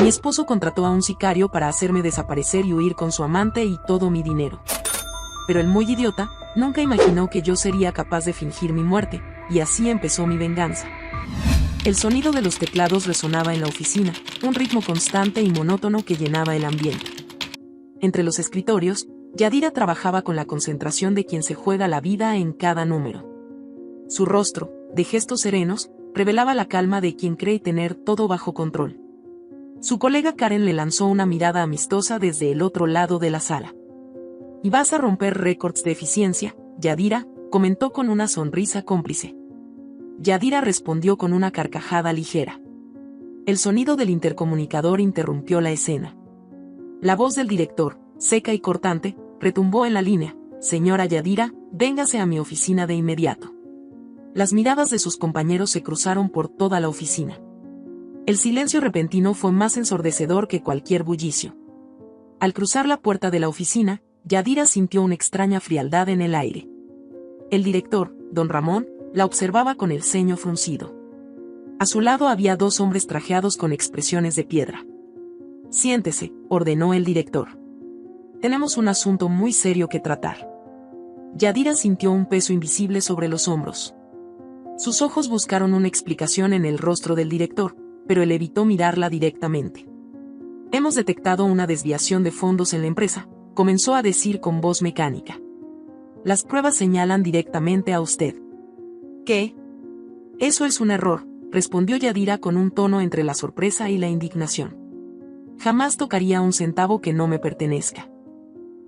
Mi esposo contrató a un sicario para hacerme desaparecer y huir con su amante y todo mi dinero. Pero el muy idiota nunca imaginó que yo sería capaz de fingir mi muerte, y así empezó mi venganza. El sonido de los teclados resonaba en la oficina, un ritmo constante y monótono que llenaba el ambiente. Entre los escritorios, Yadira trabajaba con la concentración de quien se juega la vida en cada número. Su rostro, de gestos serenos, revelaba la calma de quien cree tener todo bajo control. Su colega Karen le lanzó una mirada amistosa desde el otro lado de la sala. «¿Y vas a romper récords de eficiencia, Yadira?», comentó con una sonrisa cómplice. Yadira respondió con una carcajada ligera. El sonido del intercomunicador interrumpió la escena. La voz del director, seca y cortante, retumbó en la línea: «Señora Yadira, véngase a mi oficina de inmediato». Las miradas de sus compañeros se cruzaron por toda la oficina. El silencio repentino fue más ensordecedor que cualquier bullicio. Al cruzar la puerta de la oficina, Yadira sintió una extraña frialdad en el aire. El director, don Ramón, la observaba con el ceño fruncido. A su lado había dos hombres trajeados con expresiones de piedra. «Siéntese», ordenó el director. «Tenemos un asunto muy serio que tratar». Yadira sintió un peso invisible sobre los hombros. Sus ojos buscaron una explicación en el rostro del director, pero él evitó mirarla directamente. «Hemos detectado una desviación de fondos en la empresa», comenzó a decir con voz mecánica. «Las pruebas señalan directamente a usted». «¿Qué?». «Eso es un error», respondió Yadira con un tono entre la sorpresa y la indignación. «Jamás tocaría un centavo que no me pertenezca».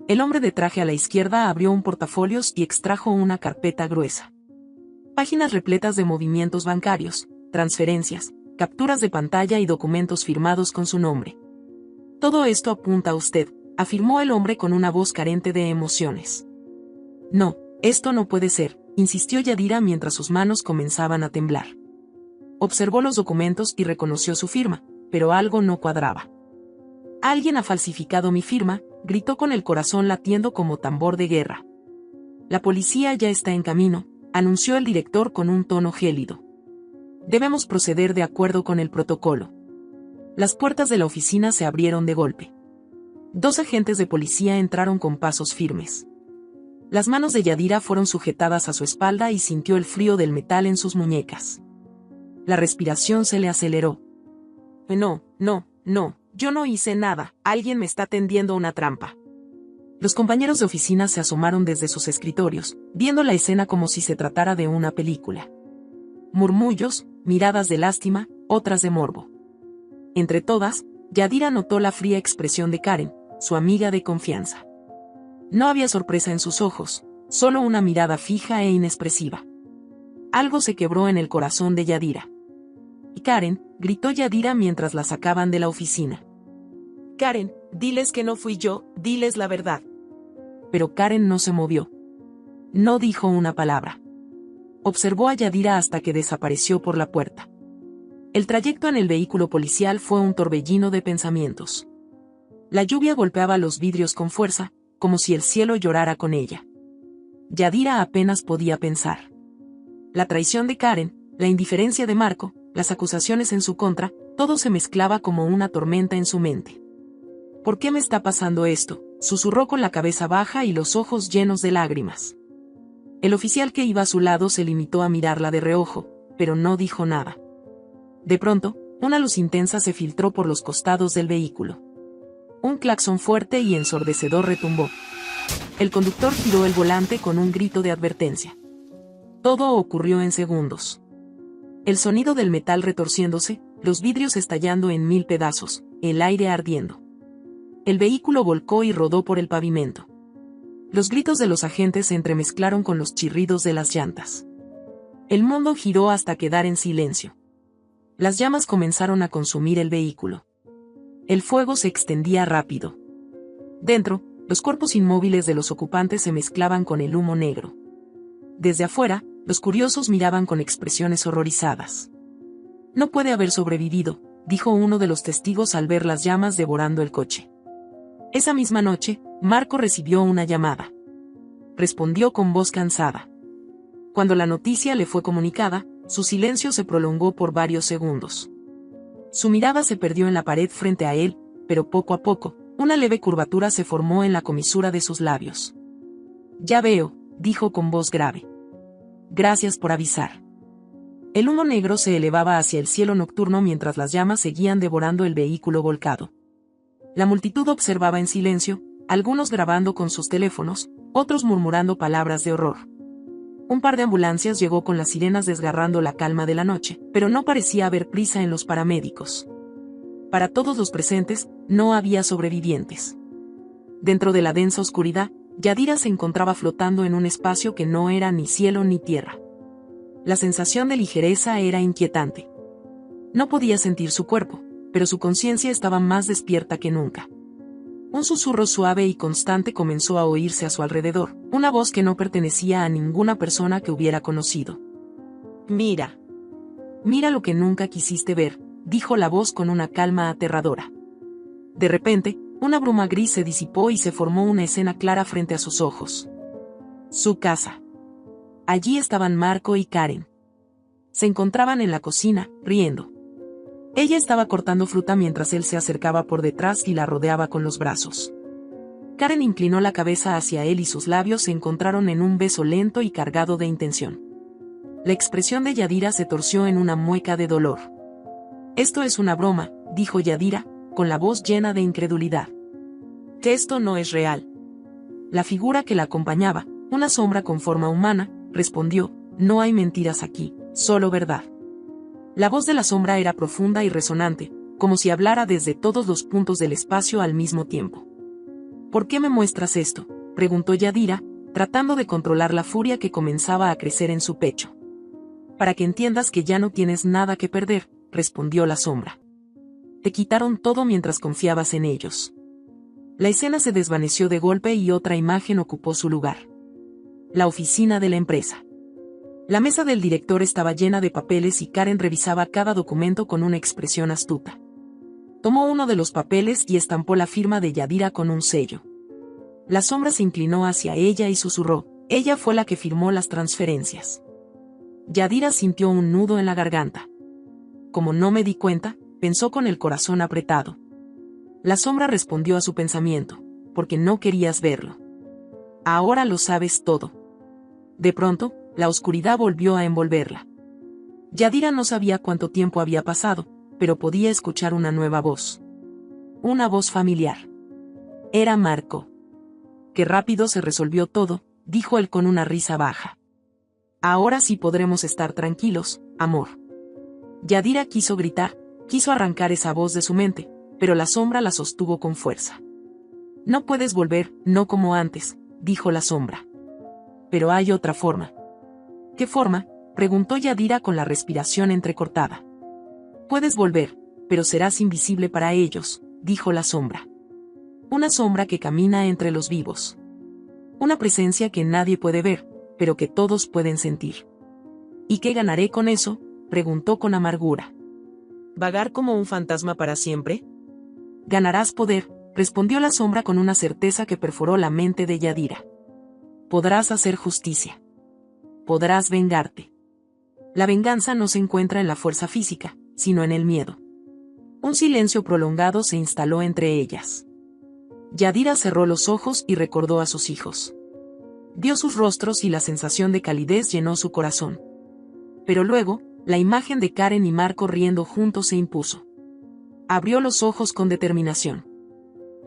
El hombre de traje a la izquierda abrió un portafolios y extrajo una carpeta gruesa. Páginas repletas de movimientos bancarios, transferencias, capturas de pantalla y documentos firmados con su nombre. «Todo esto apunta a usted», afirmó el hombre con una voz carente de emociones. «No, esto no puede ser», insistió Yadira mientras sus manos comenzaban a temblar. Observó los documentos y reconoció su firma, pero algo no cuadraba. «Alguien ha falsificado mi firma», gritó con el corazón latiendo como tambor de guerra. «La policía ya está en camino», anunció el director con un tono gélido. «Debemos proceder de acuerdo con el protocolo». Las puertas de la oficina se abrieron de golpe. Dos agentes de policía entraron con pasos firmes. Las manos de Yadira fueron sujetadas a su espalda y sintió el frío del metal en sus muñecas. La respiración se le aceleró. «No, yo no hice nada, alguien me está tendiendo una trampa». Los compañeros de oficina se asomaron desde sus escritorios, viendo la escena como si se tratara de una película. Murmullos, miradas de lástima, otras de morbo. Entre todas, Yadira notó la fría expresión de Karen, su amiga de confianza. No había sorpresa en sus ojos, solo una mirada fija e inexpresiva. Algo se quebró en el corazón de Yadira. «¿Y Karen?», gritó Yadira mientras la sacaban de la oficina. «Karen, diles que no fui yo, diles la verdad». Pero Karen no se movió. No dijo una palabra. Observó a Yadira hasta que desapareció por la puerta. El trayecto en el vehículo policial fue un torbellino de pensamientos. La lluvia golpeaba los vidrios con fuerza, como si el cielo llorara con ella. Yadira apenas podía pensar. La traición de Karen, la indiferencia de Marco, las acusaciones en su contra, todo se mezclaba como una tormenta en su mente. «¿Por qué me está pasando esto?», susurró con la cabeza baja y los ojos llenos de lágrimas. El oficial que iba a su lado se limitó a mirarla de reojo, pero no dijo nada. De pronto, una luz intensa se filtró por los costados del vehículo. Un claxon fuerte y ensordecedor retumbó. El conductor giró el volante con un grito de advertencia. Todo ocurrió en segundos. El sonido del metal retorciéndose, los vidrios estallando en 1000 pedazos, el aire ardiendo. El vehículo volcó y rodó por el pavimento. Los gritos de los agentes se entremezclaron con los chirridos de las llantas. El mundo giró hasta quedar en silencio. Las llamas comenzaron a consumir el vehículo. El fuego se extendía rápido. Dentro, los cuerpos inmóviles de los ocupantes se mezclaban con el humo negro. Desde afuera, los curiosos miraban con expresiones horrorizadas. «No puede haber sobrevivido», dijo uno de los testigos al ver las llamas devorando el coche. Esa misma noche, Marco recibió una llamada. Respondió con voz cansada. Cuando la noticia le fue comunicada, su silencio se prolongó por varios segundos. Su mirada se perdió en la pared frente a él, pero poco a poco, una leve curvatura se formó en la comisura de sus labios. «Ya veo», dijo con voz grave. «Gracias por avisar». El humo negro se elevaba hacia el cielo nocturno mientras las llamas seguían devorando el vehículo volcado. La multitud observaba en silencio, algunos grabando con sus teléfonos, otros murmurando palabras de horror. Un par de ambulancias llegó con las sirenas desgarrando la calma de la noche, pero no parecía haber prisa en los paramédicos. Para todos los presentes, no había sobrevivientes. Dentro de la densa oscuridad, Yadira se encontraba flotando en un espacio que no era ni cielo ni tierra. La sensación de ligereza era inquietante. No podía sentir su cuerpo, pero su conciencia estaba más despierta que nunca. Un susurro suave y constante comenzó a oírse a su alrededor, una voz que no pertenecía a ninguna persona que hubiera conocido. «Mira. Mira lo que nunca quisiste ver», dijo la voz con una calma aterradora. De repente, una bruma gris se disipó y se formó una escena clara frente a sus ojos. Su casa. Allí estaban Marco y Karen. Se encontraban en la cocina, riendo. Ella estaba cortando fruta mientras él se acercaba por detrás y la rodeaba con los brazos. Karen inclinó la cabeza hacia él y sus labios se encontraron en un beso lento y cargado de intención. La expresión de Yadira se torció en una mueca de dolor. «Esto es una broma», dijo Yadira, con la voz llena de incredulidad. «Que esto no es real». La figura que la acompañaba, una sombra con forma humana, respondió: «No hay mentiras aquí, solo verdad». La voz de la sombra era profunda y resonante, como si hablara desde todos los puntos del espacio al mismo tiempo. «¿Por qué me muestras esto?», preguntó Yadira, tratando de controlar la furia que comenzaba a crecer en su pecho. «Para que entiendas que ya no tienes nada que perder», respondió la sombra. «Te quitaron todo mientras confiabas en ellos». La escena se desvaneció de golpe y otra imagen ocupó su lugar. La oficina de la empresa. La mesa del director estaba llena de papeles y Karen revisaba cada documento con una expresión astuta. Tomó uno de los papeles y estampó la firma de Yadira con un sello. La sombra se inclinó hacia ella y susurró: «Ella fue la que firmó las transferencias». Yadira sintió un nudo en la garganta. «Como no me di cuenta», pensó con el corazón apretado. La sombra respondió a su pensamiento: «Porque no querías verlo. Ahora lo sabes todo». De pronto, la oscuridad volvió a envolverla. Yadira no sabía cuánto tiempo había pasado, pero podía escuchar una nueva voz. Una voz familiar. Era Marco. «Qué rápido se resolvió todo», dijo él con una risa baja. «Ahora sí podremos estar tranquilos, amor». Yadira quiso gritar, quiso arrancar esa voz de su mente, pero la sombra la sostuvo con fuerza. «No puedes volver, no como antes», dijo la sombra. «Pero hay otra forma». «¿Qué forma?», preguntó Yadira con la respiración entrecortada. «Puedes volver, pero serás invisible para ellos», dijo la sombra. «Una sombra que camina entre los vivos. Una presencia que nadie puede ver, pero que todos pueden sentir». «¿Y qué ganaré con eso?», preguntó con amargura. «¿Vagar como un fantasma para siempre?». «Ganarás poder», respondió la sombra con una certeza que perforó la mente de Yadira. «Podrás hacer justicia. Podrás vengarte. La venganza no se encuentra en la fuerza física, sino en el miedo». Un silencio prolongado se instaló entre ellas. Yadira cerró los ojos y recordó a sus hijos. Vio sus rostros y la sensación de calidez llenó su corazón. Pero luego, la imagen de Karen y Marco riendo juntos se impuso. Abrió los ojos con determinación.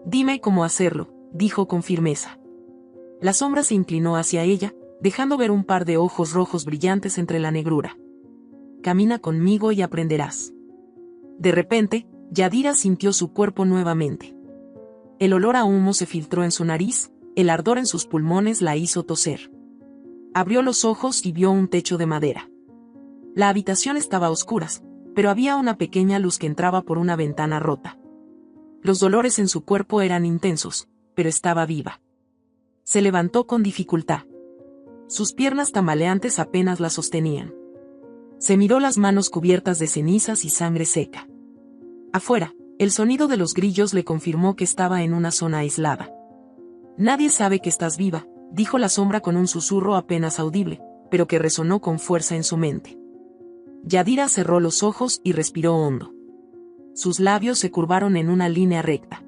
«Dime cómo hacerlo», dijo con firmeza. La sombra se inclinó hacia ella, dejando ver un par de ojos rojos brillantes entre la negrura. «Camina conmigo y aprenderás». De repente, Yadira sintió su cuerpo nuevamente. El olor a humo se filtró en su nariz, el ardor en sus pulmones la hizo toser. Abrió los ojos y vio un techo de madera. La habitación estaba a oscuras, pero había una pequeña luz que entraba por una ventana rota. Los dolores en su cuerpo eran intensos, pero estaba viva. Se levantó con dificultad. Sus piernas tambaleantes apenas la sostenían. Se miró las manos cubiertas de cenizas y sangre seca. Afuera, el sonido de los grillos le confirmó que estaba en una zona aislada. «Nadie sabe que estás viva», dijo la sombra con un susurro apenas audible, pero que resonó con fuerza en su mente. Yadira cerró los ojos y respiró hondo. Sus labios se curvaron en una línea recta.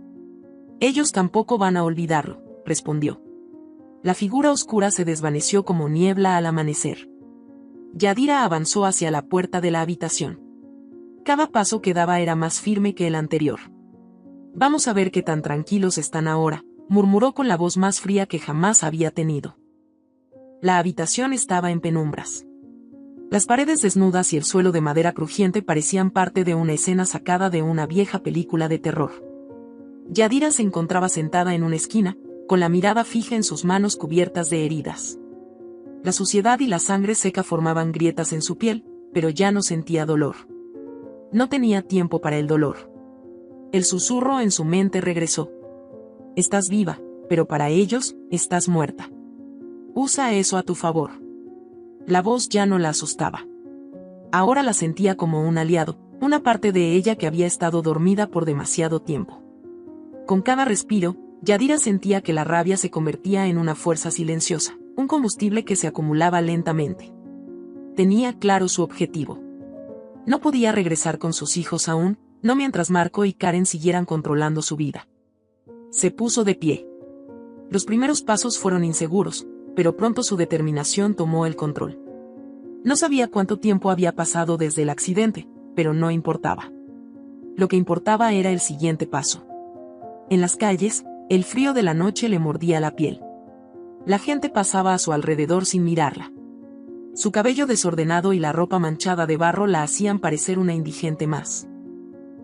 Ellos tampoco van a olvidarlo, respondió. La figura oscura se desvaneció como niebla al amanecer. Yadira avanzó hacia la puerta de la habitación. Cada paso que daba era más firme que el anterior. Vamos a ver qué tan tranquilos están ahora, murmuró con la voz más fría que jamás había tenido. La habitación estaba en penumbras. Las paredes desnudas y el suelo de madera crujiente parecían parte de una escena sacada de una vieja película de terror. Yadira se encontraba sentada en una esquina, con la mirada fija en sus manos cubiertas de heridas. La suciedad y la sangre seca formaban grietas en su piel, pero ya no sentía dolor. No tenía tiempo para el dolor. El susurro en su mente regresó. Estás viva, pero para ellos, estás muerta. Usa eso a tu favor. La voz ya no la asustaba. Ahora la sentía como un aliado, una parte de ella que había estado dormida por demasiado tiempo. Con cada respiro, Yadira sentía que la rabia se convertía en una fuerza silenciosa, un combustible que se acumulaba lentamente. Tenía claro su objetivo. No podía regresar con sus hijos aún, no mientras Marco y Karen siguieran controlando su vida. Se puso de pie. Los primeros pasos fueron inseguros, pero pronto su determinación tomó el control. No sabía cuánto tiempo había pasado desde el accidente, pero no importaba. Lo que importaba era el siguiente paso. En las calles, el frío de la noche le mordía la piel. La gente pasaba a su alrededor sin mirarla. Su cabello desordenado y la ropa manchada de barro la hacían parecer una indigente más.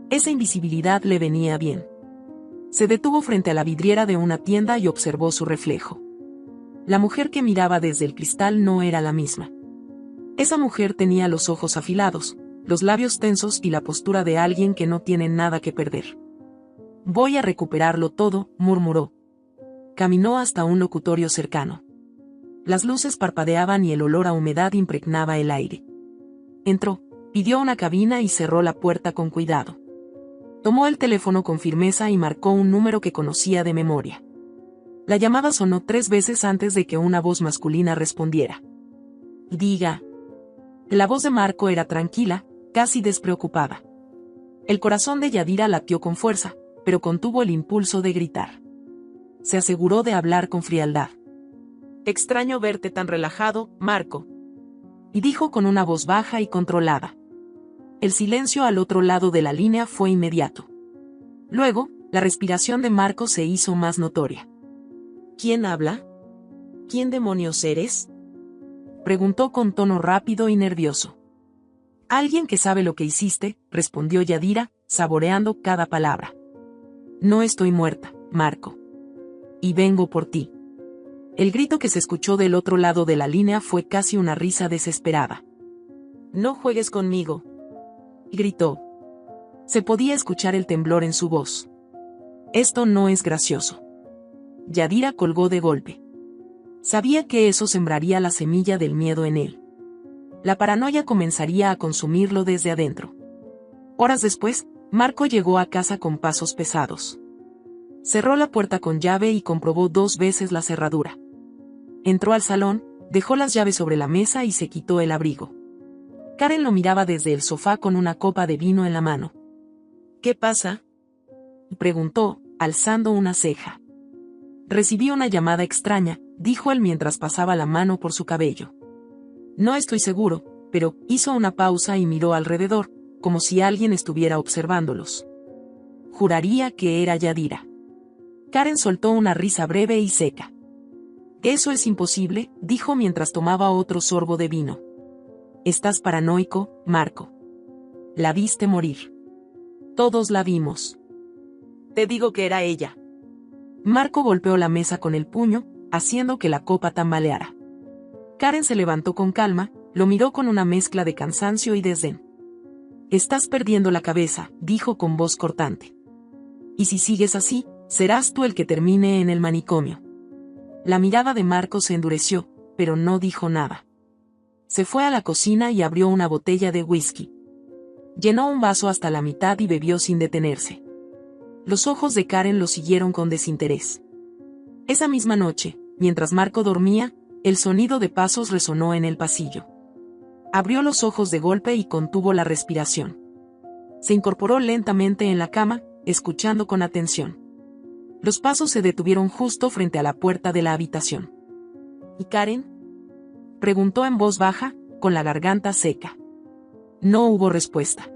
Esa invisibilidad le venía bien. Se detuvo frente a la vidriera de una tienda y observó su reflejo. La mujer que miraba desde el cristal no era la misma. Esa mujer tenía los ojos afilados, los labios tensos y la postura de alguien que no tiene nada que perder. Voy a recuperarlo todo, murmuró. Caminó hasta un locutorio cercano. Las luces parpadeaban y el olor a humedad impregnaba el aire. Entró, pidió una cabina y cerró la puerta con cuidado. Tomó el teléfono con firmeza y marcó un número que conocía de memoria. La llamada sonó 3 veces antes de que una voz masculina respondiera. Diga. La voz de Marco era tranquila, casi despreocupada. El corazón de Yadira latió con fuerza, pero contuvo el impulso de gritar. Se aseguró de hablar con frialdad. Extraño verte tan relajado, Marco. Y dijo con una voz baja y controlada. El silencio al otro lado de la línea fue inmediato. Luego, la respiración de Marco se hizo más notoria. ¿Quién habla? ¿Quién demonios eres? Preguntó con tono rápido y nervioso. Alguien que sabe lo que hiciste, respondió Yadira, saboreando cada palabra. No estoy muerta, Marco. Y vengo por ti. El grito que se escuchó del otro lado de la línea fue casi una risa desesperada. No juegues conmigo. Gritó. Se podía escuchar el temblor en su voz. Esto no es gracioso. Yadira colgó de golpe. Sabía que eso sembraría la semilla del miedo en él. La paranoia comenzaría a consumirlo desde adentro. Horas después, Marco llegó a casa con pasos pesados. Cerró la puerta con llave y comprobó 2 veces la cerradura. Entró al salón, dejó las llaves sobre la mesa y se quitó el abrigo. Karen lo miraba desde el sofá con una copa de vino en la mano. ¿Qué pasa?, preguntó, alzando una ceja. Recibí una llamada extraña, dijo él mientras pasaba la mano por su cabello. No estoy seguro, pero hizo una pausa y miró alrededor, como si alguien estuviera observándolos. Juraría que era Yadira. Karen soltó una risa breve y seca. Eso es imposible, dijo mientras tomaba otro sorbo de vino. Estás paranoico, Marco. La viste morir. Todos la vimos. Te digo que era ella. Marco golpeó la mesa con el puño, haciendo que la copa tambaleara. Karen se levantó con calma, lo miró con una mezcla de cansancio y desdén. Estás perdiendo la cabeza, dijo con voz cortante. Y si sigues así, serás tú el que termine en el manicomio. La mirada de Marco se endureció, pero no dijo nada. Se fue a la cocina y abrió una botella de whisky. Llenó un vaso hasta la mitad y bebió sin detenerse. Los ojos de Karen lo siguieron con desinterés. Esa misma noche, mientras Marco dormía, el sonido de pasos resonó en el pasillo. Abrió los ojos de golpe y contuvo la respiración. Se incorporó lentamente en la cama, escuchando con atención. Los pasos se detuvieron justo frente a la puerta de la habitación. ¿Y Karen?, preguntó en voz baja, con la garganta seca. No hubo respuesta.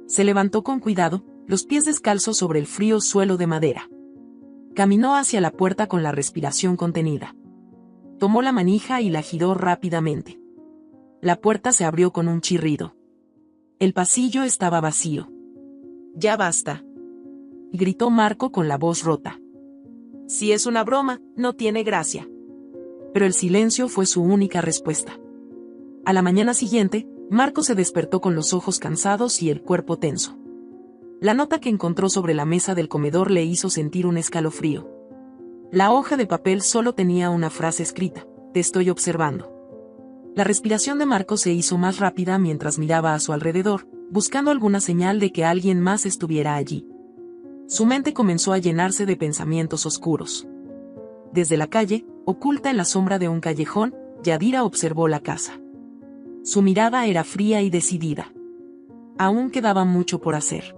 Se levantó con cuidado, los pies descalzos sobre el frío suelo de madera. Caminó hacia la puerta con la respiración contenida. Tomó la manija y la giró rápidamente. La puerta se abrió con un chirrido. El pasillo estaba vacío. «Ya basta», gritó Marco con la voz rota. «Si es una broma, no tiene gracia». Pero el silencio fue su única respuesta. A la mañana siguiente, Marco se despertó con los ojos cansados y el cuerpo tenso. La nota que encontró sobre la mesa del comedor le hizo sentir un escalofrío. La hoja de papel solo tenía una frase escrita: «Te estoy observando». La respiración de Marco se hizo más rápida mientras miraba a su alrededor, buscando alguna señal de que alguien más estuviera allí. Su mente comenzó a llenarse de pensamientos oscuros. Desde la calle, oculta en la sombra de un callejón, Yadira observó la casa. Su mirada era fría y decidida. Aún quedaba mucho por hacer.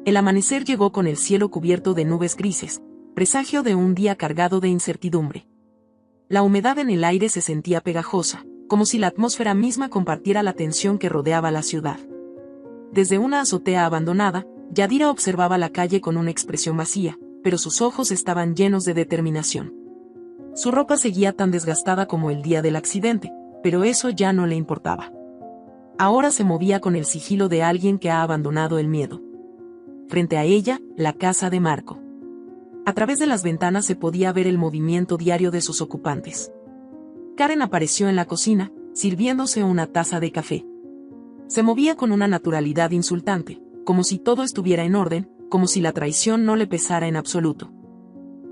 El amanecer llegó con el cielo cubierto de nubes grises, presagio de un día cargado de incertidumbre. La humedad en el aire se sentía pegajosa, como si la atmósfera misma compartiera la tensión que rodeaba la ciudad. Desde una azotea abandonada, Yadira observaba la calle con una expresión vacía, pero sus ojos estaban llenos de determinación. Su ropa seguía tan desgastada como el día del accidente, pero eso ya no le importaba. Ahora se movía con el sigilo de alguien que ha abandonado el miedo. Frente a ella, la casa de Marco. A través de las ventanas se podía ver el movimiento diario de sus ocupantes. Karen apareció en la cocina, sirviéndose una taza de café. Se movía con una naturalidad insultante, como si todo estuviera en orden, como si la traición no le pesara en absoluto.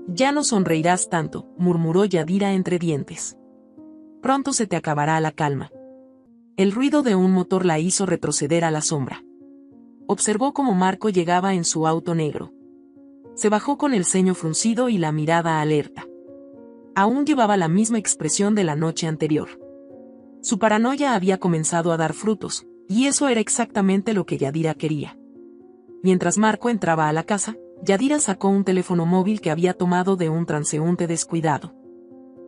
«Ya no sonreirás tanto», murmuró Yadira entre dientes. «Pronto se te acabará la calma». El ruido de un motor la hizo retroceder a la sombra. Observó cómo Marco llegaba en su auto negro. Se bajó con el ceño fruncido y la mirada alerta. Aún llevaba la misma expresión de la noche anterior. Su paranoia había comenzado a dar frutos, y eso era exactamente lo que Yadira quería. Mientras Marco entraba a la casa, Yadira sacó un teléfono móvil que había tomado de un transeúnte descuidado.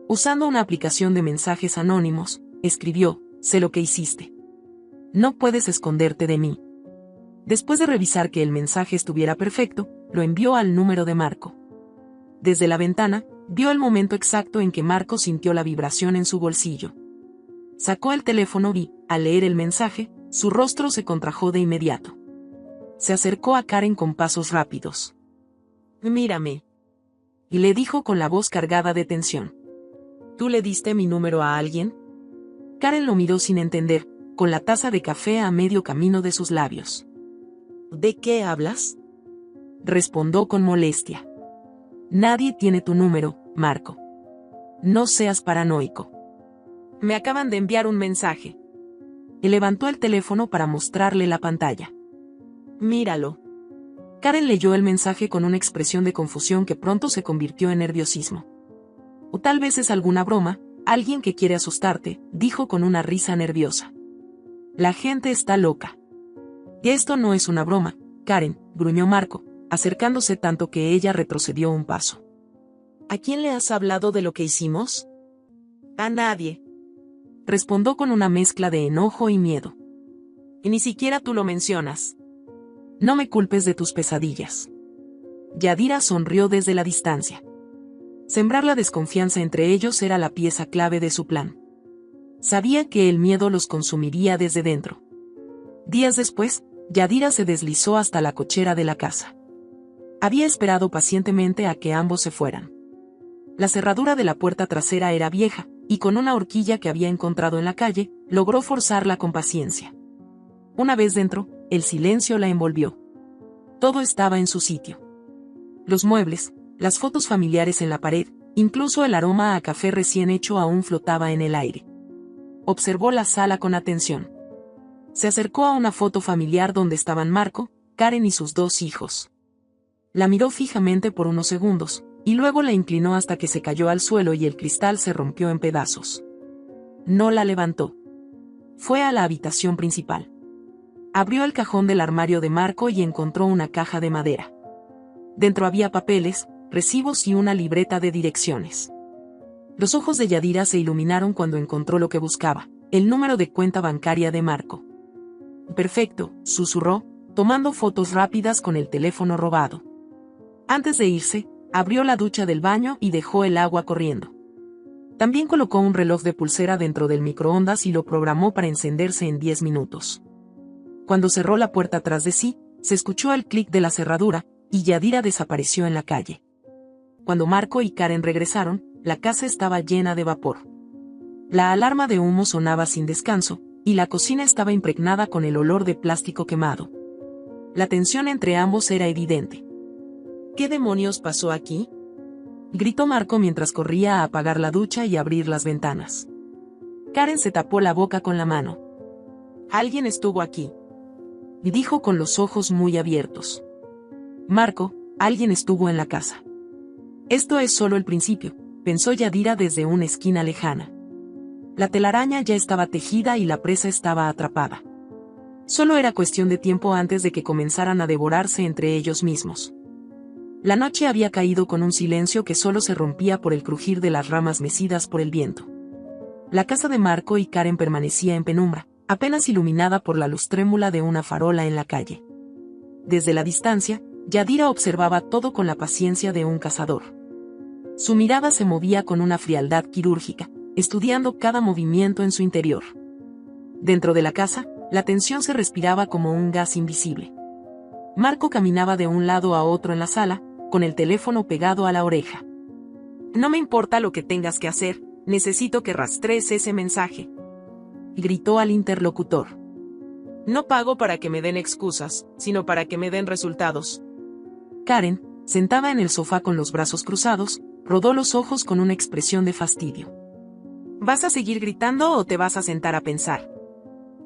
Usando una aplicación de mensajes anónimos, escribió: «Sé lo que hiciste. No puedes esconderte de mí». Después de revisar que el mensaje estuviera perfecto, lo envió al número de Marco. Desde la ventana, vio el momento exacto en que Marco sintió la vibración en su bolsillo. Sacó el teléfono y, al leer el mensaje, su rostro se contrajo de inmediato. Se acercó a Karen con pasos rápidos. «Mírame», y le dijo con la voz cargada de tensión. «¿Tú le diste mi número a alguien?». Karen lo miró sin entender, con la taza de café a medio camino de sus labios. «¿De qué hablas?», respondió con molestia. «Nadie tiene tu número, Marco. No seas paranoico. Me acaban de enviar un mensaje». Y levantó el teléfono para mostrarle la pantalla. «Míralo». Karen leyó el mensaje con una expresión de confusión que pronto se convirtió en nerviosismo. «O tal vez es alguna broma, alguien que quiere asustarte», dijo con una risa nerviosa. «La gente está loca». «Y esto no es una broma, Karen», gruñó Marco, acercándose tanto que ella retrocedió un paso. «¿A quién le has hablado de lo que hicimos?». «A nadie», respondió con una mezcla de enojo y miedo. «Y ni siquiera tú lo mencionas». «No me culpes de tus pesadillas». Yadira sonrió desde la distancia. Sembrar la desconfianza entre ellos era la pieza clave de su plan. Sabía que el miedo los consumiría desde dentro. Días después, Yadira se deslizó hasta la cochera de la casa. Había esperado pacientemente a que ambos se fueran. La cerradura de la puerta trasera era vieja, y con una horquilla que había encontrado en la calle, logró forzarla con paciencia. Una vez dentro, el silencio la envolvió. Todo estaba en su sitio. Los muebles, las fotos familiares en la pared, incluso el aroma a café recién hecho aún flotaba en el aire. Observó la sala con atención. Se acercó a una foto familiar donde estaban Marco, Karen y sus 2 hijos. La miró fijamente por unos segundos, y luego la inclinó hasta que se cayó al suelo y el cristal se rompió en pedazos. No la levantó. Fue a la habitación principal. Abrió el cajón del armario de Marco y encontró una caja de madera. Dentro había papeles, recibos y una libreta de direcciones. Los ojos de Yadira se iluminaron cuando encontró lo que buscaba, el número de cuenta bancaria de Marco. Perfecto, susurró, tomando fotos rápidas con el teléfono robado. Antes de irse, abrió la ducha del baño y dejó el agua corriendo. También colocó un reloj de pulsera dentro del microondas y lo programó para encenderse en 10 minutos. Cuando cerró la puerta tras de sí, se escuchó el clic de la cerradura, y Yadira desapareció en la calle. Cuando Marco y Karen regresaron, la casa estaba llena de vapor. La alarma de humo sonaba sin descanso, y la cocina estaba impregnada con el olor de plástico quemado. La tensión entre ambos era evidente. ¿Qué demonios pasó aquí?, gritó Marco mientras corría a apagar la ducha y abrir las ventanas. Karen se tapó la boca con la mano. «Alguien estuvo aquí», dijo con los ojos muy abiertos. «Marco, alguien estuvo en la casa». «Esto es solo el principio», pensó Yadira desde una esquina lejana. La telaraña ya estaba tejida y la presa estaba atrapada. Solo era cuestión de tiempo antes de que comenzaran a devorarse entre ellos mismos. La noche había caído con un silencio que solo se rompía por el crujir de las ramas mecidas por el viento. La casa de Marco y Karen permanecía en penumbra, apenas iluminada por la luz trémula de una farola en la calle. Desde la distancia, Yadira observaba todo con la paciencia de un cazador. Su mirada se movía con una frialdad quirúrgica, estudiando cada movimiento en su interior. Dentro de la casa, la tensión se respiraba como un gas invisible. Marco caminaba de un lado a otro en la sala, con el teléfono pegado a la oreja. «No me importa lo que tengas que hacer, necesito que rastrees ese mensaje», gritó al interlocutor. «No pago para que me den excusas, sino para que me den resultados». Karen, sentada en el sofá con los brazos cruzados, rodó los ojos con una expresión de fastidio. «¿Vas a seguir gritando o te vas a sentar a pensar?»,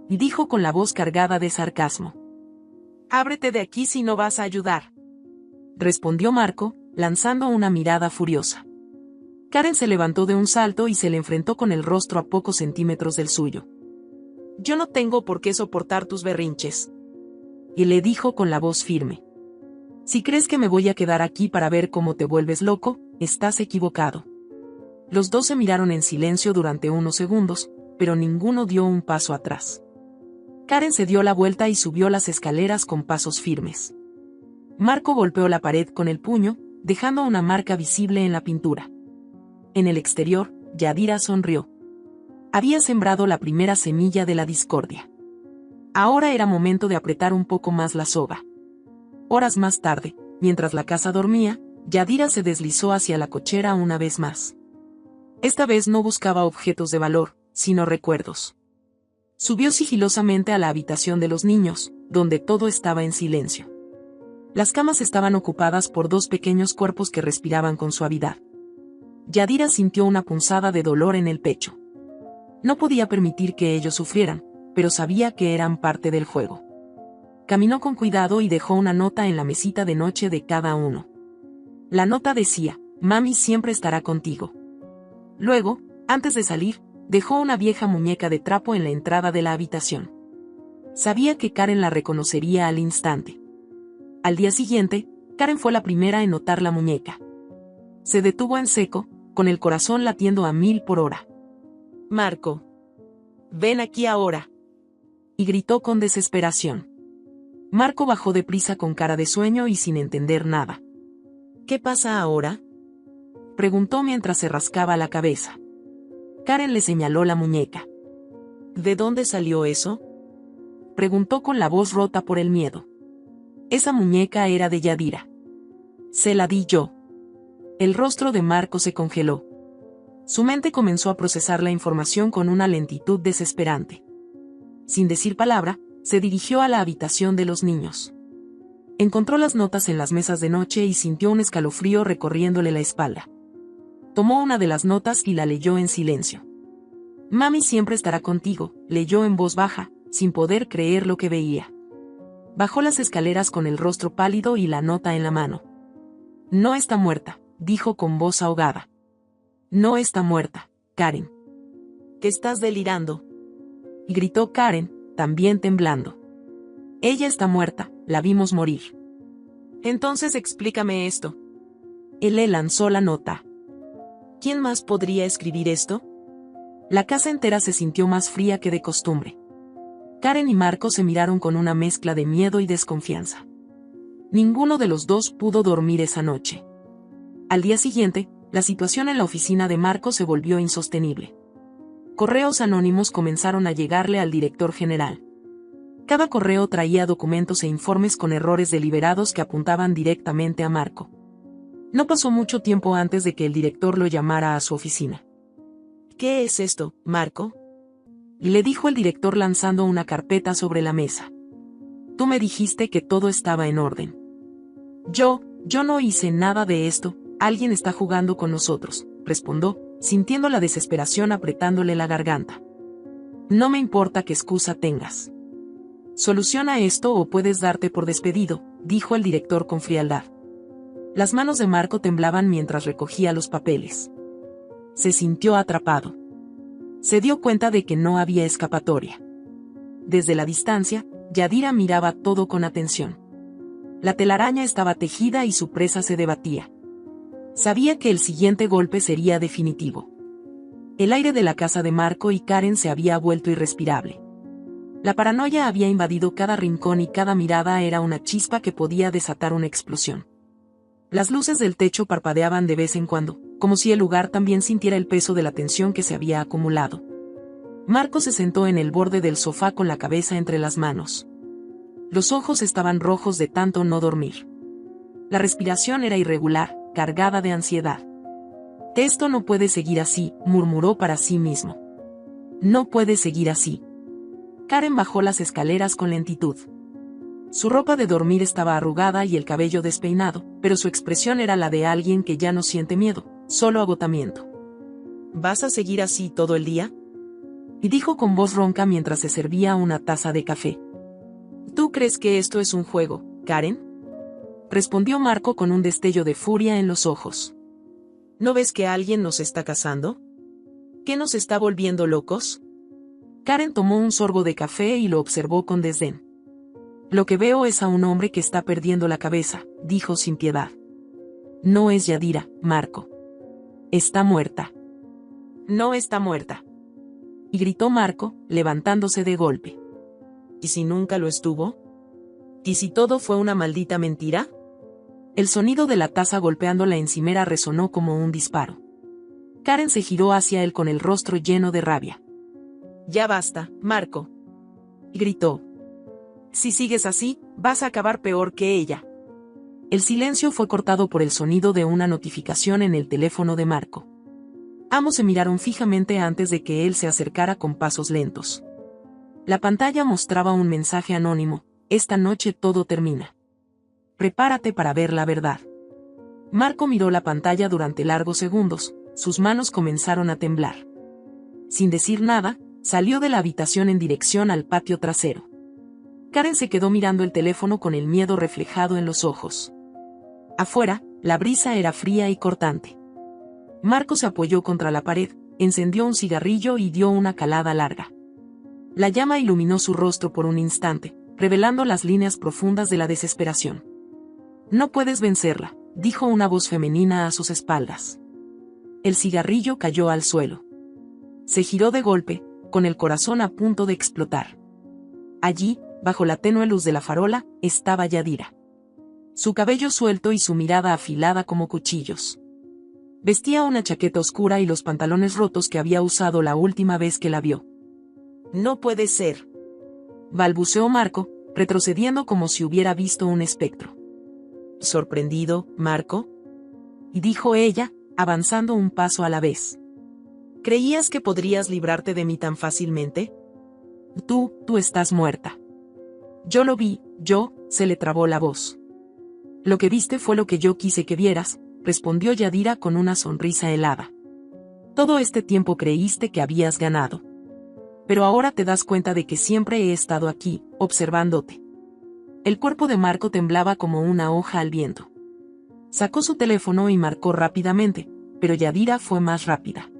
dijo con la voz cargada de sarcasmo. «Ábrete de aquí si no vas a ayudar», respondió Marco, lanzando una mirada furiosa. Karen se levantó de un salto y se le enfrentó con el rostro a pocos centímetros del suyo. «Yo no tengo por qué soportar tus berrinches», y le dijo con la voz firme. «Si crees que me voy a quedar aquí para ver cómo te vuelves loco, estás equivocado». Los dos se miraron en silencio durante unos segundos, pero ninguno dio un paso atrás. Karen se dio la vuelta y subió las escaleras con pasos firmes. Marco golpeó la pared con el puño, dejando una marca visible en la pintura. En el exterior, Yadira sonrió. Había sembrado la primera semilla de la discordia. Ahora era momento de apretar un poco más la soga. Horas más tarde, mientras la casa dormía, Yadira se deslizó hacia la cochera una vez más. Esta vez no buscaba objetos de valor, sino recuerdos. Subió sigilosamente a la habitación de los niños, donde todo estaba en silencio. Las camas estaban ocupadas por dos pequeños cuerpos que respiraban con suavidad. Yadira sintió una punzada de dolor en el pecho. No podía permitir que ellos sufrieran, pero sabía que eran parte del juego. Caminó con cuidado y dejó una nota en la mesita de noche de cada uno. La nota decía: «Mami siempre estará contigo». Luego, antes de salir, dejó una vieja muñeca de trapo en la entrada de la habitación. Sabía que Karen la reconocería al instante. Al día siguiente, Karen fue la primera en notar la muñeca. Se detuvo en seco, con el corazón latiendo a 1000 por hora. «Marco, ven aquí ahora», y gritó con desesperación. Marco bajó deprisa con cara de sueño y sin entender nada. «¿Qué pasa ahora?», preguntó mientras se rascaba la cabeza. Karen le señaló la muñeca. «¿De dónde salió eso?», preguntó con la voz rota por el miedo. «Esa muñeca era de Yadira. Se la di yo». El rostro de Marco se congeló. Su mente comenzó a procesar la información con una lentitud desesperante. Sin decir palabra, se dirigió a la habitación de los niños. Encontró las notas en las mesas de noche y sintió un escalofrío recorriéndole la espalda. Tomó una de las notas y la leyó en silencio. «Mami siempre estará contigo», leyó en voz baja, sin poder creer lo que veía. Bajó las escaleras con el rostro pálido y la nota en la mano. «No está muerta», dijo con voz ahogada. «No está muerta, Karen». «¿Qué estás delirando?», gritó Karen, también temblando. Ella está muerta, la vimos morir. Entonces explícame esto. Él le lanzó la nota. ¿Quién más podría escribir esto? La casa entera se sintió más fría que de costumbre. Karen y Marco se miraron con una mezcla de miedo y desconfianza. Ninguno de los dos pudo dormir esa noche. Al día siguiente, la situación en la oficina de Marco se volvió insostenible. Correos anónimos comenzaron a llegarle al director general. Cada correo traía documentos e informes con errores deliberados que apuntaban directamente a Marco. No pasó mucho tiempo antes de que el director lo llamara a su oficina. ¿Qué es esto, Marco? Le dijo el director lanzando una carpeta sobre la mesa. Tú me dijiste que todo estaba en orden. Yo no hice nada de esto, alguien está jugando con nosotros, respondió, sintiendo la desesperación apretándole la garganta. No me importa qué excusa tengas. Soluciona esto o puedes darte por despedido, dijo el director con frialdad. Las manos de Marco temblaban mientras recogía los papeles. Se sintió atrapado. Se dio cuenta de que no había escapatoria. Desde la distancia, Yadira miraba todo con atención. La telaraña estaba tejida y su presa se debatía. Sabía que el siguiente golpe sería definitivo. El aire de la casa de Marco y Karen se había vuelto irrespirable. La paranoia había invadido cada rincón y cada mirada era una chispa que podía desatar una explosión. Las luces del techo parpadeaban de vez en cuando, como si el lugar también sintiera el peso de la tensión que se había acumulado. Marco se sentó en el borde del sofá con la cabeza entre las manos. Los ojos estaban rojos de tanto no dormir. La respiración era irregular, cargada de ansiedad. Esto no puede seguir así, murmuró para sí mismo. No puede seguir así. Karen bajó las escaleras con lentitud. Su ropa de dormir estaba arrugada y el cabello despeinado, pero su expresión era la de alguien que ya no siente miedo, solo agotamiento. ¿Vas a seguir así todo el día? Y dijo con voz ronca mientras se servía una taza de café. ¿Tú crees que esto es un juego, Karen? Respondió Marco con un destello de furia en los ojos. ¿No ves que alguien nos está cazando? ¿Qué nos está volviendo locos? Karen tomó un sorbo de café y lo observó con desdén. Lo que veo es a un hombre que está perdiendo la cabeza, dijo sin piedad. No es Yadira, Marco. Está muerta. No está muerta. Y gritó Marco, levantándose de golpe. ¿Y si nunca lo estuvo? ¿Y si todo fue una maldita mentira? El sonido de la taza golpeando la encimera resonó como un disparo. Karen se giró hacia él con el rostro lleno de rabia. Ya basta, Marco. Gritó. Si sigues así, vas a acabar peor que ella. El silencio fue cortado por el sonido de una notificación en el teléfono de Marco. Ambos se miraron fijamente antes de que él se acercara con pasos lentos. La pantalla mostraba un mensaje anónimo: esta noche todo termina. Prepárate para ver la verdad. Marco miró la pantalla durante largos segundos, sus manos comenzaron a temblar. Sin decir nada, salió de la habitación en dirección al patio trasero. Karen se quedó mirando el teléfono con el miedo reflejado en los ojos. Afuera, la brisa era fría y cortante. Marco se apoyó contra la pared, encendió un cigarrillo y dio una calada larga. La llama iluminó su rostro por un instante, revelando las líneas profundas de la desesperación. No puedes vencerla, dijo una voz femenina a sus espaldas. El cigarrillo cayó al suelo. Se giró de golpe, con el corazón a punto de explotar. Allí, bajo la tenue luz de la farola, estaba Yadira. Su cabello suelto y su mirada afilada como cuchillos. Vestía una chaqueta oscura y los pantalones rotos que había usado la última vez que la vio. No puede ser, balbuceó Marco, retrocediendo como si hubiera visto un espectro. ¿Sorprendido, Marco? Y dijo ella, avanzando un paso a la vez. ¿Creías que podrías librarte de mí tan fácilmente? Tú estás muerta. Yo lo vi, se le trabó la voz. Lo que viste fue lo que yo quise que vieras, respondió Yadira con una sonrisa helada. Todo este tiempo creíste que habías ganado. Pero ahora te das cuenta de que siempre he estado aquí, observándote. El cuerpo de Marco temblaba como una hoja al viento. Sacó su teléfono y marcó rápidamente, pero Yadira fue más rápida.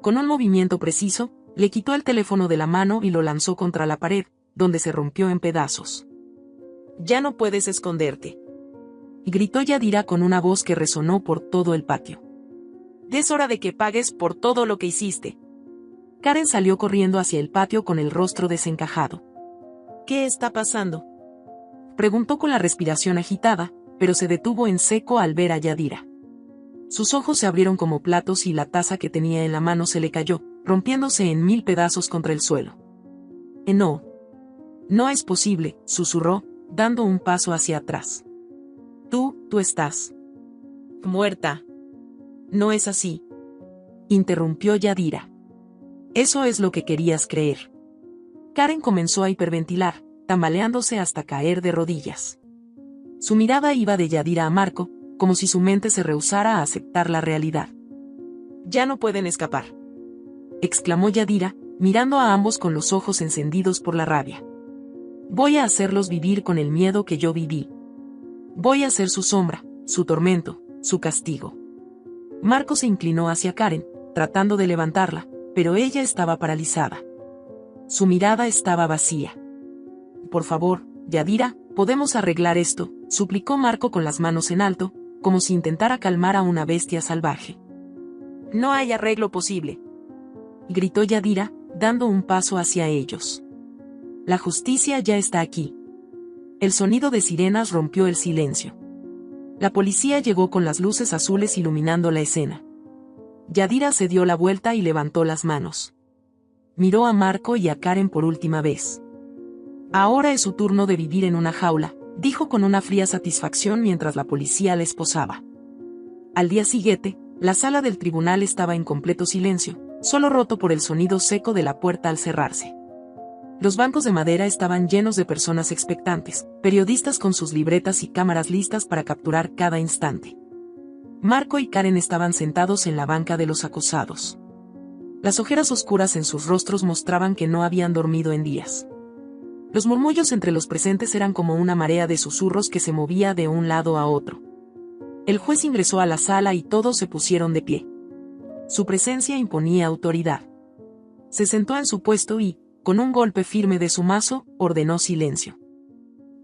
Con un movimiento preciso, le quitó el teléfono de la mano y lo lanzó contra la pared, donde se rompió en pedazos. Ya no puedes esconderte. Gritó Yadira con una voz que resonó por todo el patio. Es hora de que pagues por todo lo que hiciste. Karen salió corriendo hacia el patio con el rostro desencajado. ¿Qué está pasando?, preguntó con la respiración agitada, pero se detuvo en seco al ver a Yadira. Sus ojos se abrieron como platos y la taza que tenía en la mano se le cayó, rompiéndose en 1000 pedazos contra el suelo. No. No es posible, susurró, dando un paso hacia atrás. Tú estás muerta. No es así, interrumpió Yadira. Eso es lo que querías creer. Karen comenzó a hiperventilar, tambaleándose hasta caer de rodillas. Su mirada iba de Yadira a Marco, como si su mente se rehusara a aceptar la realidad. Ya no pueden escapar, exclamó Yadira, mirando a ambos con los ojos encendidos por la rabia. Voy a hacerlos vivir con el miedo que yo viví. Voy a ser su sombra, su tormento, su castigo. Marco se inclinó hacia Karen, tratando de levantarla, pero ella estaba paralizada. Su mirada estaba vacía. Por favor, Yadira, podemos arreglar esto, suplicó Marco con las manos en alto, como si intentara calmar a una bestia salvaje. No hay arreglo posible, gritó Yadira, dando un paso hacia ellos. La justicia ya está aquí. El sonido de sirenas rompió el silencio. La policía llegó con las luces azules iluminando la escena. Yadira se dio la vuelta y levantó las manos. Miró a Marco y a Karen por última vez. Ahora es su turno de vivir en una jaula, dijo con una fría satisfacción mientras la policía la esposaba. Al día siguiente, la sala del tribunal estaba en completo silencio, solo roto por el sonido seco de la puerta al cerrarse. Los bancos de madera estaban llenos de personas expectantes, periodistas con sus libretas y cámaras listas para capturar cada instante. Marco y Karen estaban sentados en la banca de los acusados. Las ojeras oscuras en sus rostros mostraban que no habían dormido en días. Los murmullos entre los presentes eran como una marea de susurros que se movía de un lado a otro. El juez ingresó a la sala y todos se pusieron de pie. Su presencia imponía autoridad. Se sentó en su puesto y, con un golpe firme de su mazo, ordenó silencio.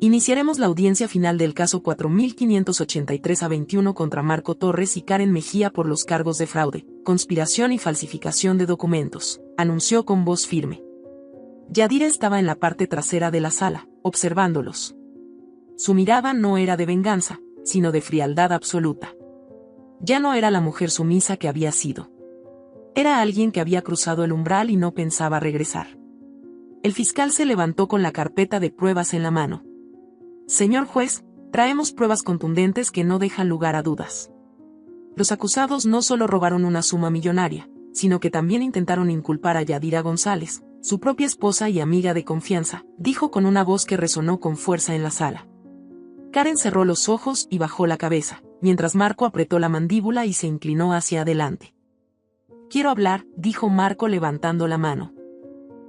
Iniciaremos la audiencia final del caso 4583-21 contra Marco Torres y Karen Mejía por los cargos de fraude, conspiración y falsificación de documentos, anunció con voz firme. Yadira estaba en la parte trasera de la sala, observándolos. Su mirada no era de venganza, sino de frialdad absoluta. Ya no era la mujer sumisa que había sido. Era alguien que había cruzado el umbral y no pensaba regresar. El fiscal se levantó con la carpeta de pruebas en la mano. Señor juez, traemos pruebas contundentes que no dejan lugar a dudas. Los acusados no solo robaron una suma millonaria, sino que también intentaron inculpar a Yadira González, su propia esposa y amiga de confianza, dijo con una voz que resonó con fuerza en la sala. Karen cerró los ojos y bajó la cabeza, mientras Marco apretó la mandíbula y se inclinó hacia adelante. Quiero hablar, dijo Marco levantando la mano.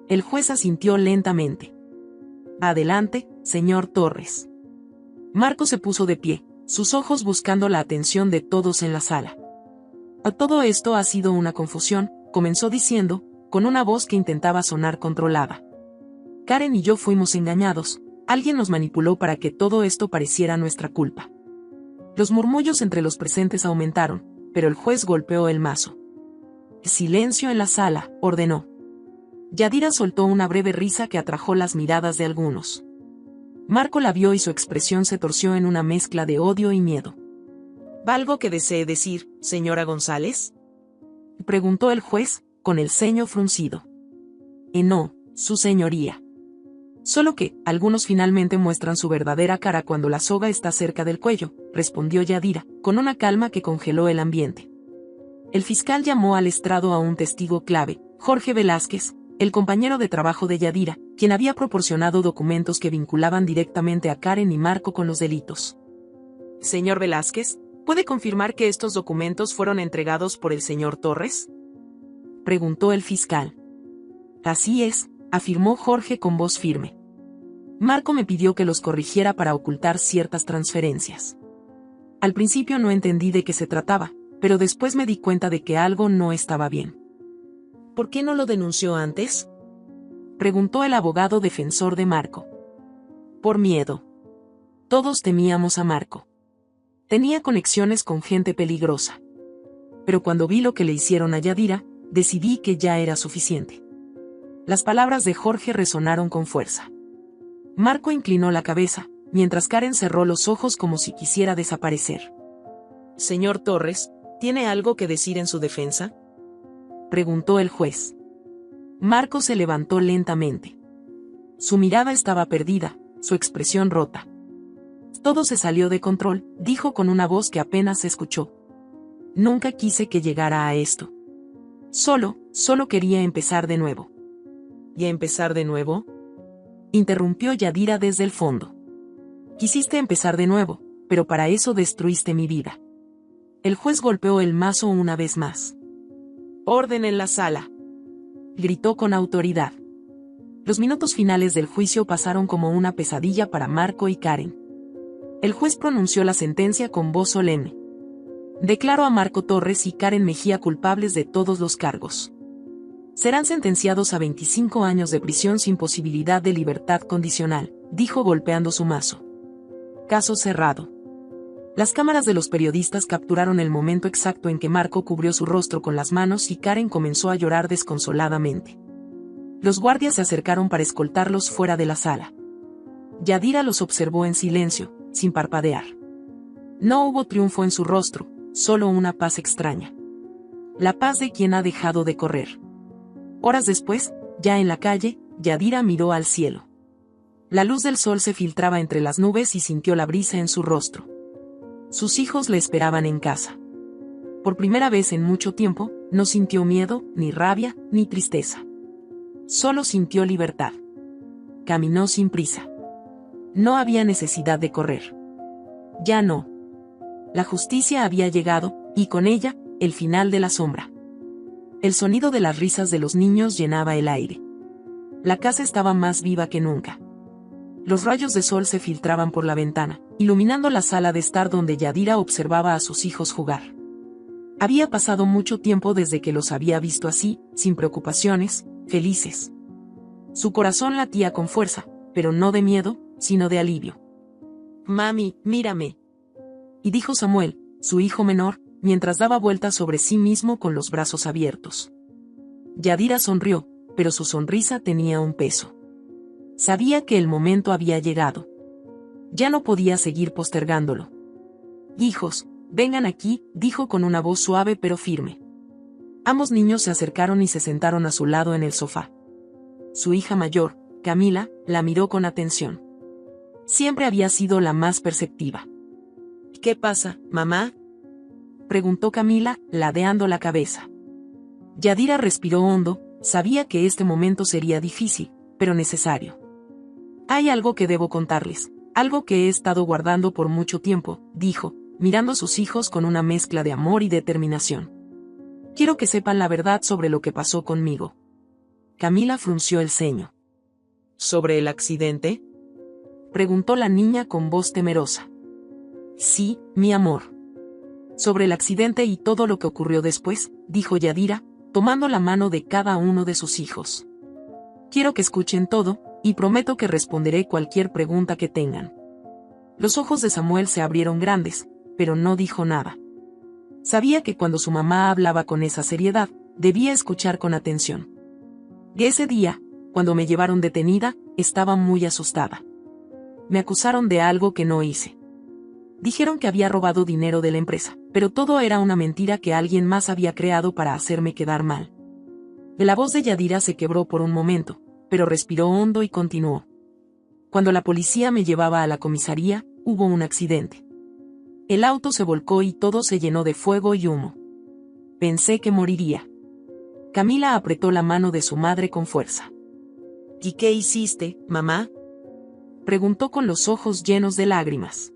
El juez asintió lentamente. Adelante, señor Torres. Marco se puso de pie, sus ojos buscando la atención de todos en la sala. A todo esto ha sido una confusión, comenzó diciendo, con una voz que intentaba sonar controlada. Karen y yo fuimos engañados, alguien nos manipuló para que todo esto pareciera nuestra culpa. Los murmullos entre los presentes aumentaron, pero el juez golpeó el mazo. Silencio en la sala, ordenó. Yadira soltó una breve risa que atrajo las miradas de algunos. Marco la vio y su expresión se torció en una mezcla de odio y miedo. ¿Algo que desee decir, señora González?, preguntó el juez, con el ceño fruncido. No, su señoría. Solo que, algunos finalmente muestran su verdadera cara cuando la soga está cerca del cuello, respondió Yadira, con una calma que congeló el ambiente. El fiscal llamó al estrado a un testigo clave, Jorge Velázquez, el compañero de trabajo de Yadira, quien había proporcionado documentos que vinculaban directamente a Karen y Marco con los delitos. Señor Velázquez, ¿puede confirmar que estos documentos fueron entregados por el señor Torres?, preguntó el fiscal. Así es, afirmó Jorge con voz firme. Marco me pidió que los corrigiera para ocultar ciertas transferencias. Al principio no entendí de qué se trataba, pero después me di cuenta de que algo no estaba bien. ¿Por qué no lo denunció antes?, preguntó el abogado defensor de Marco. Por miedo. Todos temíamos a Marco. Tenía conexiones con gente peligrosa. Pero cuando vi lo que le hicieron a Yadira, decidí que ya era suficiente. Las palabras de Jorge resonaron con fuerza. Marco inclinó la cabeza, mientras Karen cerró los ojos como si quisiera desaparecer. Señor Torres, ¿tiene algo que decir en su defensa?, preguntó el juez. Marco se levantó lentamente. Su mirada estaba perdida, su expresión rota. Todo se salió de control, dijo con una voz que apenas se escuchó. Nunca quise que llegara a esto. Solo quería empezar de nuevo. ¿Y empezar de nuevo?, interrumpió Yadira desde el fondo. Quisiste empezar de nuevo, pero para eso destruiste mi vida. El juez golpeó el mazo una vez más. Orden en la sala, gritó con autoridad. Los minutos finales del juicio pasaron como una pesadilla para Marco y Karen. El juez pronunció la sentencia con voz solemne. Declaró a Marco Torres y Karen Mejía culpables de todos los cargos. Serán sentenciados a 25 años de prisión sin posibilidad de libertad condicional, dijo golpeando su mazo. Caso cerrado. Las cámaras de los periodistas capturaron el momento exacto en que Marco cubrió su rostro con las manos y Karen comenzó a llorar desconsoladamente. Los guardias se acercaron para escoltarlos fuera de la sala. Yadira los observó en silencio, sin parpadear. No hubo triunfo en su rostro, solo una paz extraña. La paz de quien ha dejado de correr. Horas después, ya en la calle, Yadira miró al cielo. La luz del sol se filtraba entre las nubes y sintió la brisa en su rostro. Sus hijos le esperaban en casa. Por primera vez en mucho tiempo, no sintió miedo, ni rabia, ni tristeza. Solo sintió libertad. Caminó sin prisa. No había necesidad de correr. Ya no. La justicia había llegado, y con ella, el final de la sombra. El sonido de las risas de los niños llenaba el aire. La casa estaba más viva que nunca. Los rayos de sol se filtraban por la ventana, iluminando la sala de estar donde Yadira observaba a sus hijos jugar. Había pasado mucho tiempo desde que los había visto así, sin preocupaciones, felices. Su corazón latía con fuerza, pero no de miedo, sino de alivio. Mami, mírame, y dijo Samuel, su hijo menor, mientras daba vueltas sobre sí mismo con los brazos abiertos. Yadira sonrió, pero su sonrisa tenía un peso. Sabía que el momento había llegado. Ya no podía seguir postergándolo. Hijos, vengan aquí, dijo con una voz suave pero firme. Ambos niños se acercaron y se sentaron a su lado en el sofá. Su hija mayor, Camila, la miró con atención. Siempre había sido la más perceptiva. ¿Qué pasa, mamá?, preguntó Camila, ladeando la cabeza. Yadira respiró hondo, sabía que este momento sería difícil, pero necesario. Hay algo que debo contarles, algo que he estado guardando por mucho tiempo, dijo, mirando a sus hijos con una mezcla de amor y determinación. Quiero que sepan la verdad sobre lo que pasó conmigo. Camila frunció el ceño. ¿Sobre el accidente?, preguntó la niña con voz temerosa. Sí, mi amor. Sobre el accidente y todo lo que ocurrió después, dijo Yadira, tomando la mano de cada uno de sus hijos. Quiero que escuchen todo, y prometo que responderé cualquier pregunta que tengan. Los ojos de Samuel se abrieron grandes, pero no dijo nada. Sabía que cuando su mamá hablaba con esa seriedad, debía escuchar con atención. Y ese día, cuando me llevaron detenida, estaba muy asustada. Me acusaron de algo que no hice. Dijeron que había robado dinero de la empresa, pero todo era una mentira que alguien más había creado para hacerme quedar mal. La voz de Yadira se quebró por un momento, pero respiró hondo y continuó. Cuando la policía me llevaba a la comisaría, hubo un accidente. El auto se volcó y todo se llenó de fuego y humo. Pensé que moriría. Camila apretó la mano de su madre con fuerza. ¿Y qué hiciste, mamá?, preguntó con los ojos llenos de lágrimas.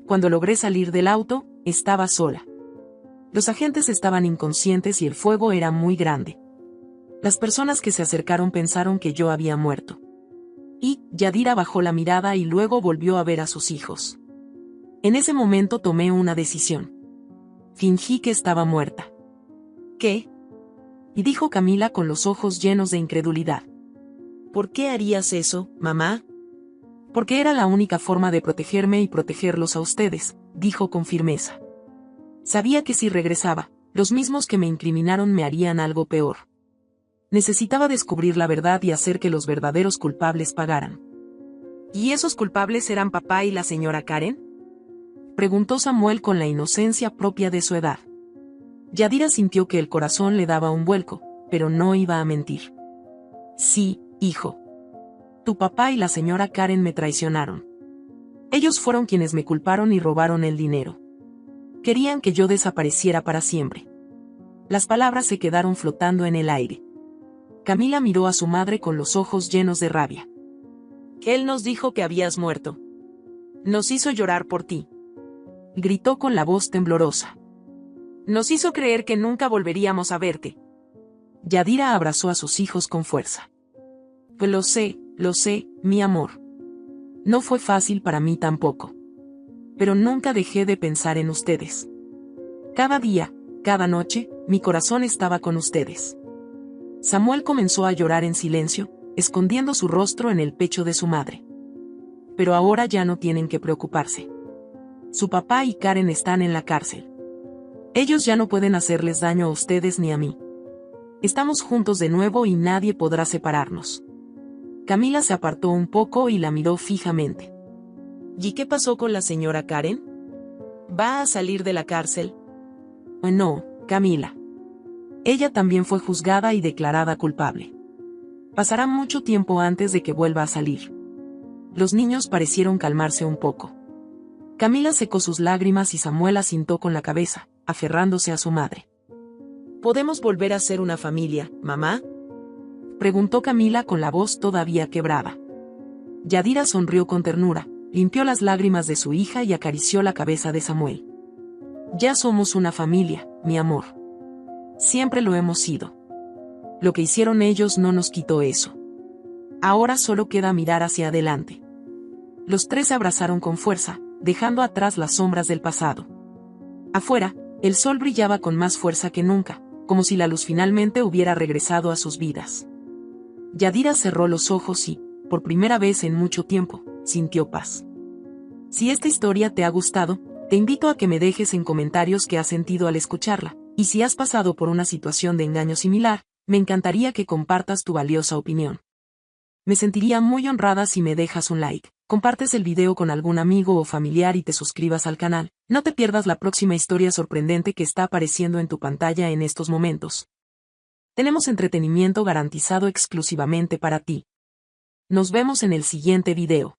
Cuando logré salir del auto, estaba sola. Los agentes estaban inconscientes y el fuego era muy grande. Las personas que se acercaron pensaron que yo había muerto. Y Yadira bajó la mirada y luego volvió a ver a sus hijos. En ese momento tomé una decisión. Fingí que estaba muerta. ¿Qué?, y dijo Camila con los ojos llenos de incredulidad. ¿Por qué harías eso, mamá?, Porque era la única forma de protegerme y protegerlos a ustedes, dijo con firmeza. Sabía que si regresaba, los mismos que me incriminaron me harían algo peor. Necesitaba descubrir la verdad y hacer que los verdaderos culpables pagaran. ¿Y esos culpables eran papá y la señora Karen? Preguntó Samuel con la inocencia propia de su edad. Yadira sintió que el corazón le daba un vuelco, pero no iba a mentir. Sí, hijo. Tu papá y la señora Karen me traicionaron. Ellos fueron quienes me culparon y robaron el dinero. Querían que yo desapareciera para siempre. Las palabras se quedaron flotando en el aire. Camila miró a su madre con los ojos llenos de rabia. Él nos dijo que habías muerto. Nos hizo llorar por ti. Gritó con la voz temblorosa. Nos hizo creer que nunca volveríamos a verte. Yadira abrazó a sus hijos con fuerza. Lo sé, mi amor. No fue fácil para mí tampoco. Pero nunca dejé de pensar en ustedes. Cada día, cada noche, mi corazón estaba con ustedes. Samuel comenzó a llorar en silencio, escondiendo su rostro en el pecho de su madre. Pero ahora ya no tienen que preocuparse. Su papá y Karen están en la cárcel. Ellos ya no pueden hacerles daño a ustedes ni a mí. Estamos juntos de nuevo y nadie podrá separarnos. Camila se apartó un poco y la miró fijamente. ¿Y qué pasó con la señora Karen? ¿Va a salir de la cárcel? No, Camila. Ella también fue juzgada y declarada culpable. Pasará mucho tiempo antes de que vuelva a salir. Los niños parecieron calmarse un poco. Camila secó sus lágrimas y Samuel asintió con la cabeza, aferrándose a su madre. ¿Podemos volver a ser una familia, mamá? Preguntó Camila con la voz todavía quebrada. Yadira sonrió con ternura, limpió las lágrimas de su hija y acarició la cabeza de Samuel. Ya somos una familia, mi amor. Siempre lo hemos sido. Lo que hicieron ellos no nos quitó eso. Ahora solo queda mirar hacia adelante. Los tres se abrazaron con fuerza, dejando atrás las sombras del pasado. Afuera, el sol brillaba con más fuerza que nunca, como si la luz finalmente hubiera regresado a sus vidas. Yadira cerró los ojos y, por primera vez en mucho tiempo, sintió paz. Si esta historia te ha gustado, te invito a que me dejes en comentarios qué has sentido al escucharla, y si has pasado por una situación de engaño similar, me encantaría que compartas tu valiosa opinión. Me sentiría muy honrada si me dejas un like, compartes el video con algún amigo o familiar y te suscribas al canal. No te pierdas la próxima historia sorprendente que está apareciendo en tu pantalla en estos momentos. Tenemos entretenimiento garantizado exclusivamente para ti. Nos vemos en el siguiente video.